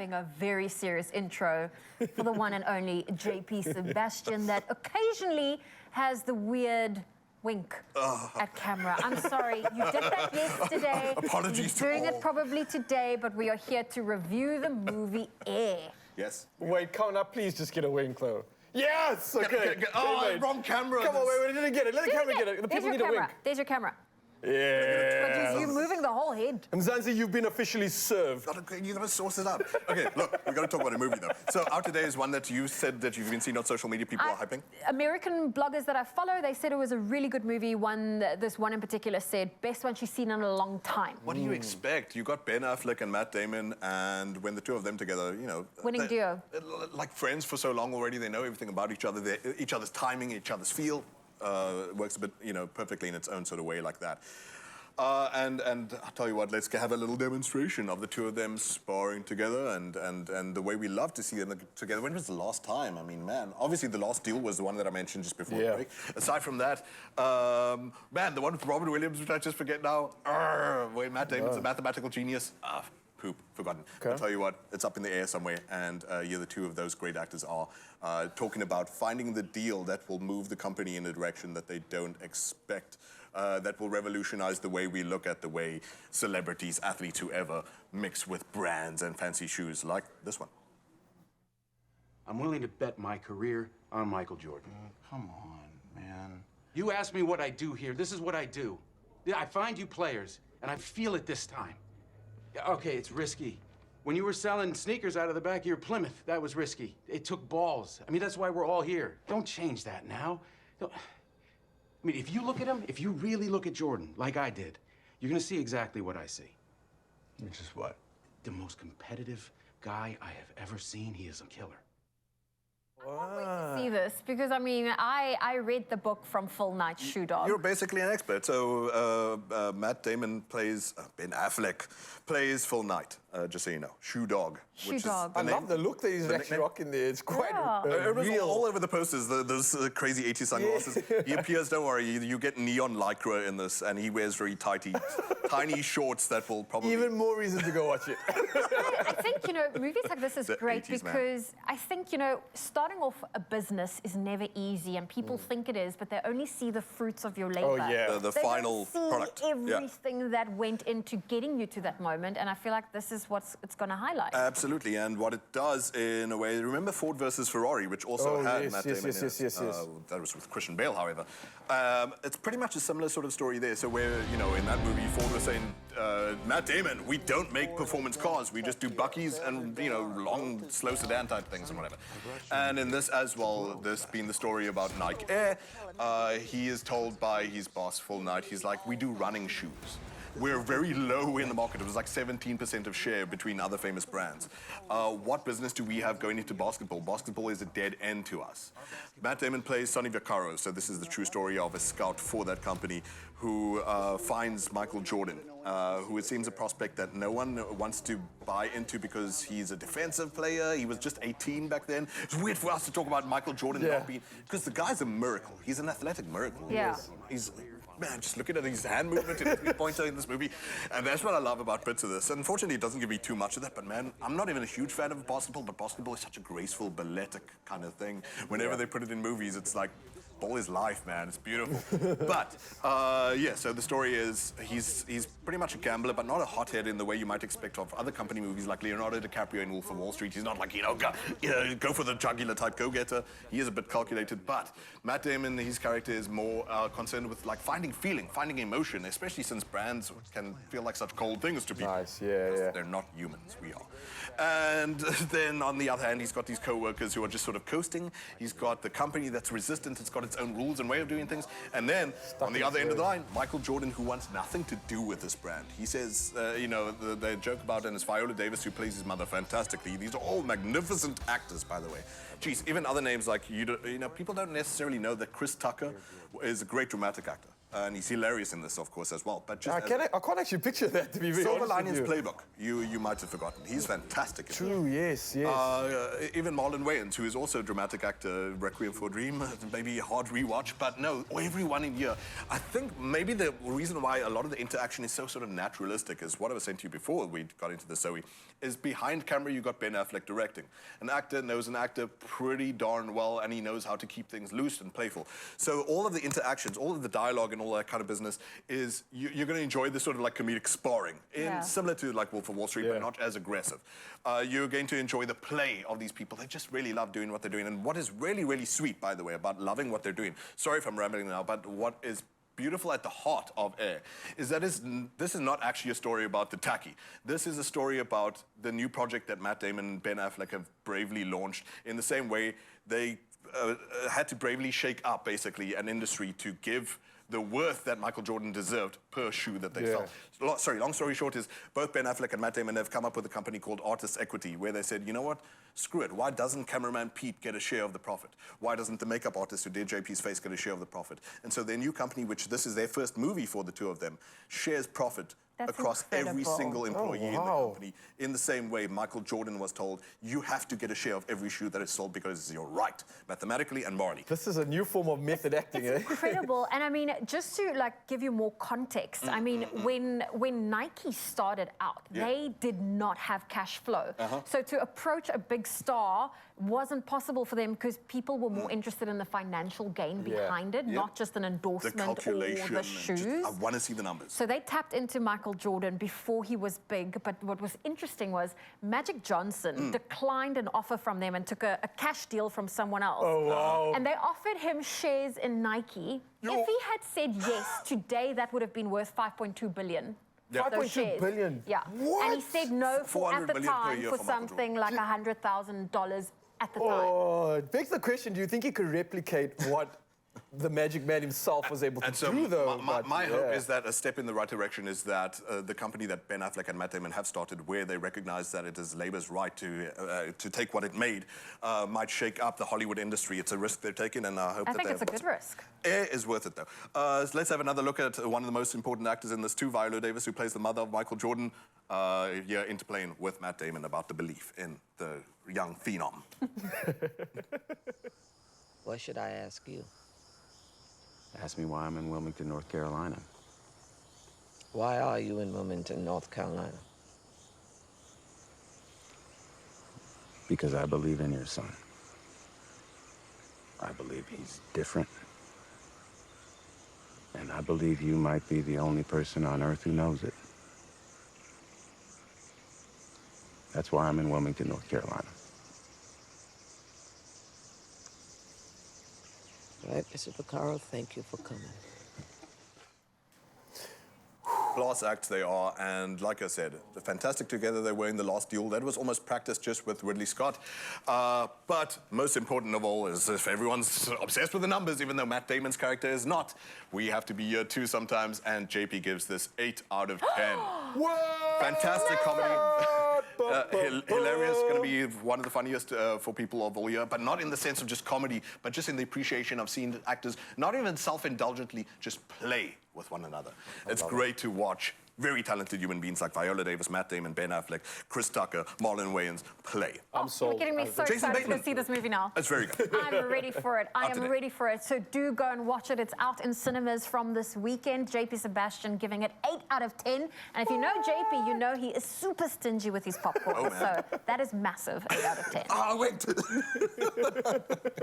having a very serious intro for the one and only JP Sebastian that occasionally has the weird wink at camera. I'm sorry, you did that yesterday. Apologies You're to doing all. it probably today, but we are here to review the movie Air. Yes. Wait, come on, now please just get a wink, though. Yes! Okay. Oh, wrong camera. Come on, wait, didn't get it. Let the camera get it. The people need a wink. There's your camera. Yeah. But you're moving the whole head. And Zanzi, you've been officially served. You gotta source it up. Okay, look, we gotta talk about a movie though. So out today is one that you said that you've been seeing on social media. People are hyping. American bloggers that I follow, they said it was a really good movie. This one in particular said best one she's seen in a long time. What do you expect? You got Ben Affleck and Matt Damon, and when the two of them together, you know, Winning duo. Like friends for so long already, they know everything about each other. Each other's timing, each other's feel. Works a bit, you know, perfectly in its own sort of way like that. And I'll tell you what, let's have a little demonstration of the two of them sparring together and the way we love to see them together. When was the last time? I mean, man, obviously the last deal was the one that I mentioned just before the break. Aside from that, man, the one with Robin Williams, which I just forget now. Where Matt Damon's a mathematical genius. Poop, forgotten. I'll tell you what, it's up in the air somewhere, and the two of those great actors are talking about finding the deal that will move the company in a direction that they don't expect, that will revolutionize the way we look at the way celebrities, athletes, whoever, mix with brands and fancy shoes, like this one. I'm willing to bet my career on Michael Jordan. Come on, man. You asked me what I do here. This is what I do. I find you players, and I feel it this time. Okay, it's risky. When you were selling sneakers out of the back of your Plymouth, that was risky. It took balls. I mean, that's why we're all here. Don't change that now. I mean, if you look at him, if you really look at Jordan, like I did, you're gonna see exactly what I see. Which is what? The most competitive guy I have ever seen. He is a killer. See this because I mean I read the book from Phil Knight's Shoe Dog. You're basically an expert. So Matt Damon plays Ben Affleck plays Phil Knight. Just so you know, Shoe Dog. Shoe Dog. I love the look that he's actually rocking there. It's quite real. All over the posters. Those crazy 80s sunglasses. He appears. Don't worry. You get neon lycra in this, and he wears very tiny shorts that will probably even more reason to go watch it. I think, you know, movies like this is great because I think, you know, starting off a business is never easy and people think it is, but they only see the fruits of your labor. Oh, yeah. The they final don't see product. everything that went into getting you to that moment, and I feel like this is what it's going to highlight. Absolutely, and what it does in a way, remember Ford versus Ferrari, which also had Matt Damon in it. Yes. That was with Christian Bale, however. It's pretty much a similar sort of story there. So where, you know, in that movie, Ford was saying, Matt Damon, we don't make performance cars, we just do buckies and, you know, long, slow sedan type things and whatever. And in this as well, this being the story about Nike Air, he is told by his boss, Phil Knight, he's like, we do running shoes. We're very low in the market. It was like 17% of share between other famous brands. What business do we have going into basketball? Basketball is a dead end to us. Matt Damon plays Sonny Vaccaro, so this is the true story of a scout for that company who finds Michael Jordan, who it seems a prospect that no one wants to buy into because he's a defensive player. He was just 18 back then. It's weird for us to talk about Michael Jordan not being, because the guy's a miracle. He's an athletic miracle. Yeah. He's man, just looking at his hand movement and three-pointer in this movie. And that's what I love about bits of this. Unfortunately, it doesn't give me too much of that, but man, I'm not even a huge fan of basketball, but basketball is such a graceful, balletic kind of thing. Whenever they put it in movies, it's like, ball is life, man. It's beautiful. But, yeah, so the story is he's pretty much a gambler, but not a hothead in the way you might expect of other company movies like Leonardo DiCaprio in Wolf of Wall Street. He's not like, go for the jugular type go-getter. He is a bit calculated, but Matt Damon, his character is more concerned with like finding feeling, finding emotion, especially since brands can feel like such cold things to people. Nice, yeah. They're not humans, we are. And then on the other hand, he's got these co-workers who are just sort of coasting. He's got the company that's resistant. It's got its own rules and way of doing things. And then on the other end of the line, Michael Jordan, who wants nothing to do with this brand. He says, you know, the joke about it, and it's Viola Davis who plays his mother fantastically. These are all magnificent actors, by the way. Geez, even other names like, you know, people don't necessarily know that Chris Tucker is a great dramatic actor. And he's hilarious in this, of course, as well. But just I can't actually picture that, to be very Silver honest with Linings you. Playbook, you might have forgotten. He's fantastic. in True, yes. even Marlon Wayans, who is also a dramatic actor, Requiem for a Dream, maybe a hard rewatch, but no, everyone in here. I think maybe the reason why a lot of the interaction is so sort of naturalistic is what I was saying to you before we got into the Zoe, is behind camera you got Ben Affleck directing. An actor knows an actor pretty darn well, and he knows how to keep things loose and playful. So all of the interactions, all of the dialogue and all that kind of business is, you're going to enjoy this sort of like comedic sparring, similar to like Wolf of Wall Street, but not as aggressive. You're going to enjoy the play of these people. They just really love doing what they're doing. And what is really, really sweet, by the way, about loving what they're doing, sorry if I'm rambling now, but what is beautiful at the heart of Air is that this is not actually a story about the tacky. This is a story about the new project that Matt Damon and Ben Affleck have bravely launched in the same way they had to bravely shake up, basically, an industry to give the worth that Michael Jordan deserved per shoe that they felt. Long story short is both Ben Affleck and Matt Damon have come up with a company called Artist Equity, where they said, you know what, screw it. Why doesn't cameraman Pete get a share of the profit? Why doesn't the makeup artist who did JP's face get a share of the profit? And so their new company, which this is their first movie for the two of them, shares profit across every single employee in the company. In the same way, Michael Jordan was told, you have to get a share of every shoe that is sold because you're right, mathematically and morally. This is a new form of method acting, eh? Incredible. And I mean, just to like give you more context, I mean, when Nike started out, they did not have cash flow. So to approach a big star wasn't possible for them because people were more interested in the financial gain behind it, not just an endorsement or the shoes. I want to see the numbers. So they tapped into Michael Jordan before he was big. But what was interesting was Magic Johnson declined an offer from them and took a cash deal from someone else. Oh, wow. And they offered him shares in Nike. If he had said yes, today that would have been worth $5.2 billion. 5.2 billion? Yeah. What? And he said no for, at the time, for something like $100,000 at the time. Oh, it begs the question, do you think he could replicate what the Magic Man himself was able to do, though? My hope is that a step in the right direction is that the company that Ben Affleck and Matt Damon have started, where they recognize that it is labor's right to take what it made, might shake up the Hollywood industry. It's a risk they're taking, and I hope I think it's a good risk. Air is worth it, though. So let's have another look at one of the most important actors in this too, Viola Davis, who plays the mother of Michael Jordan, here interplaying with Matt Damon about the belief in the young phenom. What should I ask you? Ask me why I'm in Wilmington, North Carolina. Why are you in Wilmington, North Carolina? Because I believe in your son. I believe he's different. And I believe you might be the only person on earth who knows it. That's why I'm in Wilmington, North Carolina. All right, Mr. Vaccaro, thank you for coming. Class acts they are, and like I said, the fantastic together they were in The Last Duel. That was almost practiced just with Ridley Scott. But most important of all is if everyone's obsessed with the numbers, even though Matt Damon's character is not, we have to be here too sometimes, and JP gives this 8 out of 10. Fantastic comedy. Hilarious, going to be one of the funniest for people of all year, but not in the sense of just comedy, but just in the appreciation of seeing actors not even self-indulgently just play with one another. It's great to watch very talented human beings like Viola Davis, Matt Damon, Ben Affleck, Chris Tucker, Marlon Wayans play. I'm sold. You're getting me so excited to see this movie now. It's very good. I'm ready for it. I am ready for it. So do go and watch it. It's out in cinemas from this weekend. JP Sebastian giving it 8 out of 10. And if you know JP, you know he is super stingy with his popcorn. So that is massive, 8 out of 10. Oh, wait.